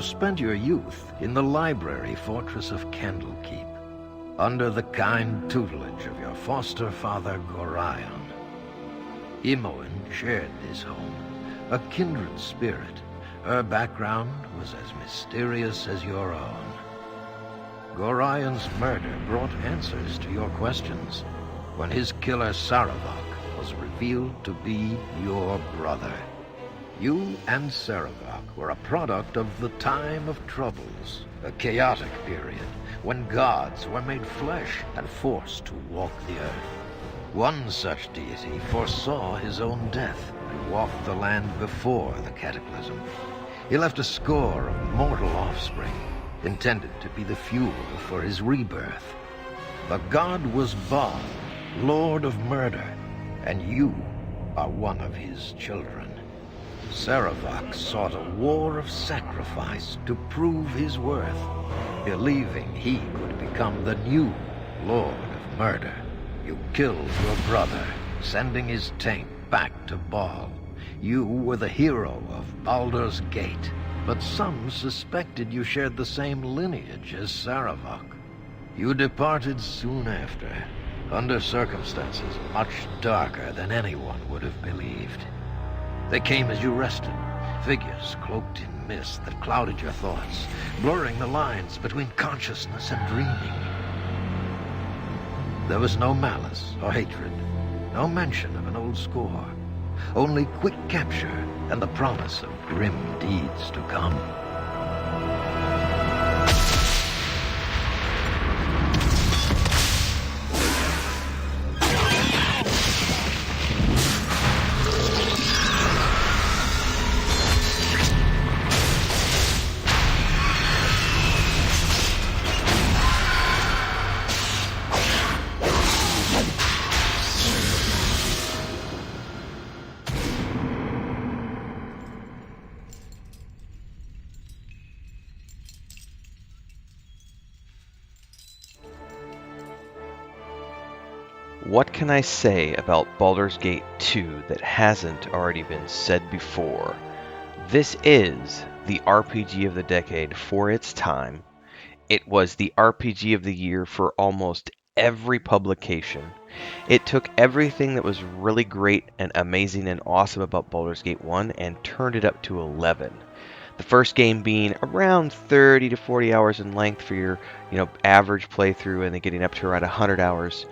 spent your youth in the library fortress of Candlekeep, under the kind tutelage of your foster father Gorion. Imoen shared this home, a kindred spirit. Her background was as mysterious as your own. Gorion's murder brought answers to your questions when his killer Saravok was revealed to be your brother. You and Saravok were a product of the Time of Troubles, a chaotic period when gods were made flesh and forced to walk the earth. One such deity foresaw his own death and walked the land before the cataclysm. He left a score of mortal offspring, intended to be the fuel for his rebirth. The god was Baal, Lord of Murder, and you are one of his children. Saravok sought a war of sacrifice to prove his worth, believing he could become the new Lord of Murder. You killed your brother, sending his taint back to Baal. You were the hero of Baldur's Gate, but some suspected you shared the same lineage as Saravok. You departed soon after, under circumstances much darker than anyone would have believed. They came as you rested, figures cloaked in mist that clouded your thoughts, blurring the lines between consciousness and dreaming. There was no malice or hatred, no mention of an old score, only quick capture and the promise of grim deeds to come. What can I say about Baldur's Gate 2 that hasn't already been said before? This is the RPG of the decade for its time. It was the RPG of the year for almost every publication. It took everything that was really great and amazing and awesome about Baldur's Gate 1 and turned it up to 11. The first game being around 30 to 40 hours in length for your, average playthrough, and then getting up to around 100 hours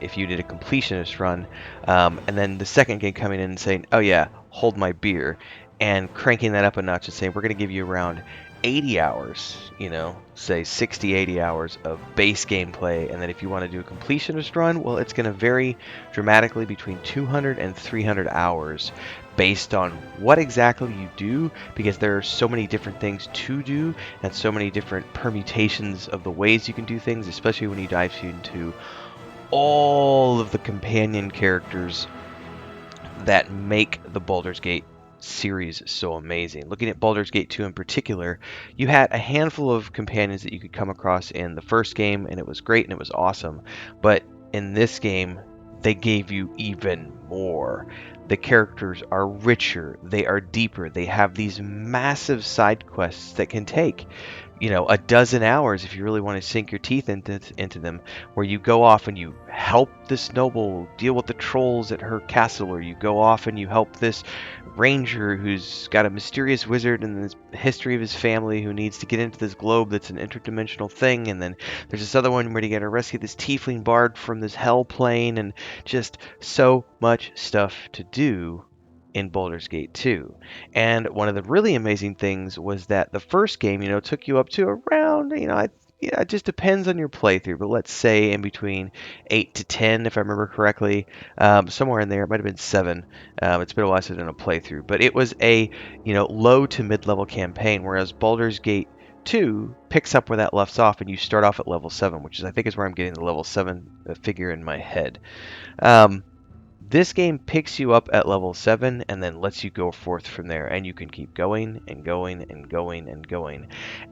if you did a completionist run, and then the second game coming in and saying, oh yeah, hold my beer, and cranking that up a notch and saying, we're going to give you around 80 hours, say 60, 80 hours of base gameplay, and then if you want to do a completionist run, well, it's going to vary dramatically between 200 and 300 hours based on what exactly you do, because there are so many different things to do and so many different permutations of the ways you can do things, especially when you dive into all of the companion characters that make the Baldur's Gate series so amazing. Looking at Baldur's Gate 2 in particular, you had a handful of companions that you could come across in the first game, and it was great and it was awesome. But in this game, they gave you even more. The characters are richer, they are deeper, they have these massive side quests that can take a dozen hours if you really want to sink your teeth into them, where you go off and you help this noble deal with the trolls at her castle, or you go off and you help this ranger who's got a mysterious wizard in the history of his family who needs to get into this globe that's an interdimensional thing, and then there's this other one where you got to rescue this tiefling bard from this hell plane, and just so much stuff to do in Baldur's Gate 2. And one of the really amazing things was that the first game, took you up to around, it just depends on your playthrough, but let's say in between 8 to 10, if I remember correctly, somewhere in there. It might have been 7. It's been a while since I've done a playthrough, but it was a, low to mid-level campaign, whereas Baldur's Gate 2 picks up where that left off, and you start off at level 7, which I think is where I'm getting the level 7 figure in my head. This game picks you up at level 7 and then lets you go forth from there, and you can keep going and going and going and going.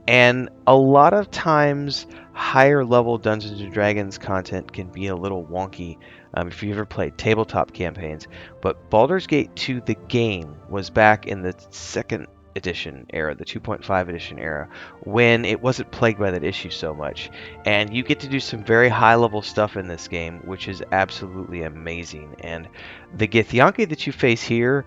And a lot of times, higher level Dungeons & Dragons content can be a little wonky if you ever played tabletop campaigns. But Baldur's Gate 2, the game, was back in the second edition era, the 2.5 edition era, when it wasn't plagued by that issue so much. And you get to do some very high level stuff in this game, which is absolutely amazing. And the Githyanki that you face here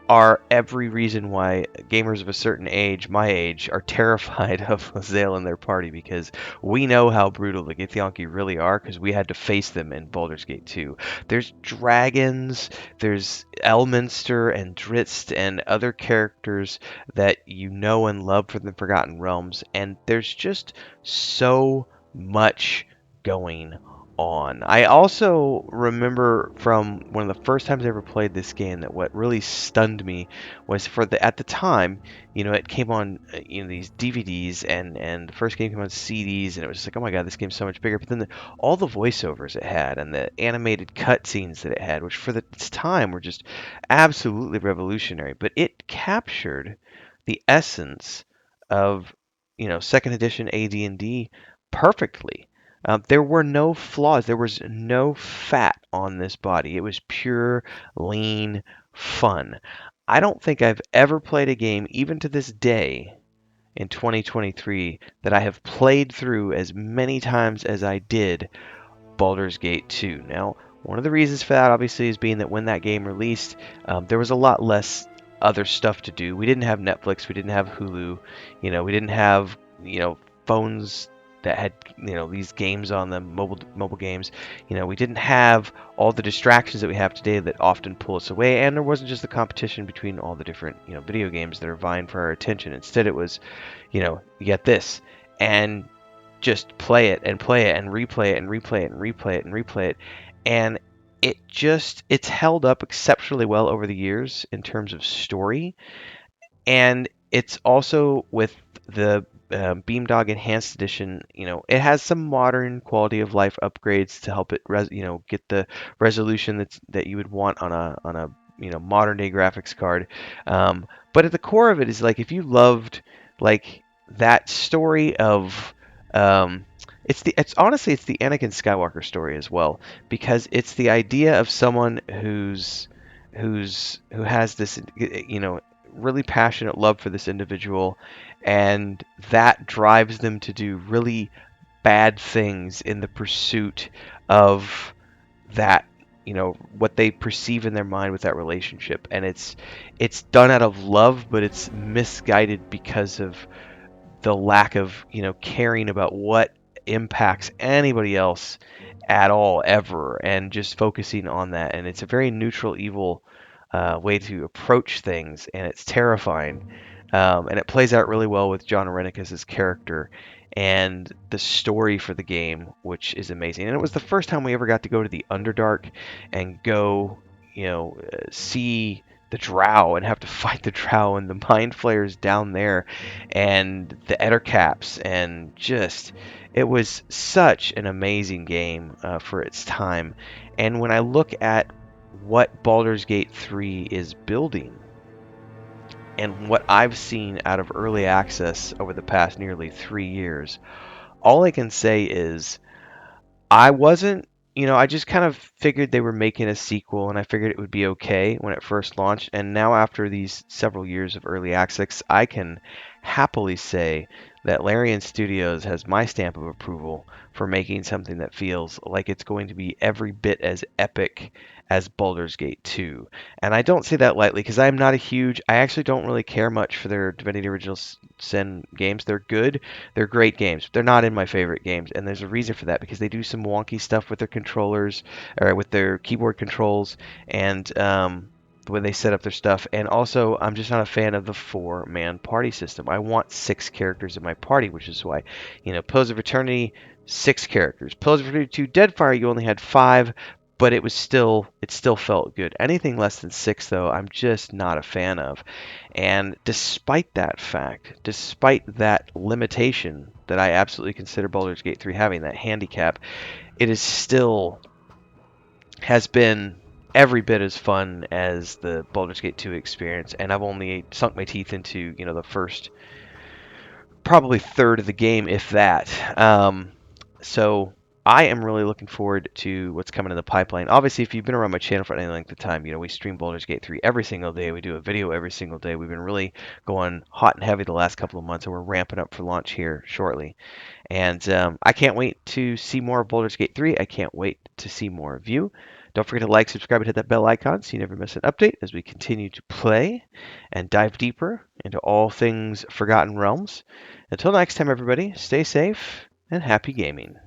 are every reason why gamers of a certain age, my age, are terrified of Zale and their party, because we know how brutal the Githyanki really are because we had to face them in Baldur's Gate 2. There's dragons, there's Elminster and Drizzt and other characters that you know and love from the Forgotten Realms, and there's just so much going on. I also remember from one of the first times I ever played this game that what really stunned me was at the time, it came on these DVDs, and the first game came on CDs, and it was just like, oh my god, this game's so much bigger. But then all the voiceovers it had and the animated cutscenes that it had, which for its time were just absolutely revolutionary. But it captured the essence of second edition AD&D perfectly. There were no flaws. There was no fat on this body. It was pure, lean fun. I don't think I've ever played a game, even to this day in 2023, that I have played through as many times as I did Baldur's Gate 2. Now, one of the reasons for that, obviously, is being that when that game released, there was a lot less other stuff to do. We didn't have Netflix. We didn't have Hulu. We didn't have, phones that had these games on them, mobile games. We didn't have all the distractions that we have today that often pull us away, and there wasn't just the competition between all the different video games that are vying for our attention. Instead, it was you get this, and just play it and play it and replay it and replay it and replay it and replay it, and it's held up exceptionally well over the years in terms of story. And it's also with the Beamdog Enhanced Edition. It has some modern quality of life upgrades to help it, get the resolution that you would want on a modern day graphics card. But at the core of it is like if you loved like that story of it's honestly it's the Anakin Skywalker story as well, because it's the idea of someone who has this really passionate love for this individual, and that drives them to do really bad things in the pursuit of that what they perceive in their mind with that relationship. And it's done out of love, but it's misguided because of the lack of caring about what impacts anybody else at all ever, and just focusing on that. And it's a very neutral evil way to approach things, and it's terrifying. And it plays out really well with John Arenicus' character and the story for the game, which is amazing. And it was the first time we ever got to go to the Underdark and go see the Drow and have to fight the Drow and the Mind Flayers down there, and the Ettercaps, and just it was such an amazing game for its time. And when I look at what Baldur's Gate 3 is building and what I've seen out of early access over the past nearly 3 years, all I can say is I wasn't, I just kind of figured they were making a sequel, and I figured it would be okay when it first launched. And now, after these several years of early access, I can happily say that Larian Studios has my stamp of approval for making something that feels like it's going to be every bit as epic as Baldur's Gate 2. And I don't say that lightly, because I actually don't really care much for their Divinity Original Sin games. They're good, they're great games, but they're not in my favorite games, and there's a reason for that, because they do some wonky stuff with their controllers, or with their keyboard controls, and the way they set up their stuff. And also, I'm just not a fan of the 4-man party system. I want 6 characters in my party, which is why, Pillars of Eternity, 6 characters. Pillars of Eternity 2 Deadfire, you only had 5, but it still felt good. Anything less than 6, though, I'm just not a fan of. And despite that fact, despite that limitation that I absolutely consider Baldur's Gate 3 having, that handicap, it is still has been every bit as fun as the Baldur's Gate 2 experience. And I've only sunk my teeth into the first probably third of the game, if that. So I am really looking forward to what's coming in the pipeline. Obviously, if you've been around my channel for any length of time, we stream Baldur's Gate 3 every single day. We do a video every single day. We've been really going hot and heavy the last couple of months, and we're ramping up for launch here shortly. And I can't wait to see more of Baldur's Gate 3. I can't wait to see more of you. Don't forget to like, subscribe, and hit that bell icon so you never miss an update as we continue to play and dive deeper into all things Forgotten Realms. Until next time, everybody, stay safe and happy gaming.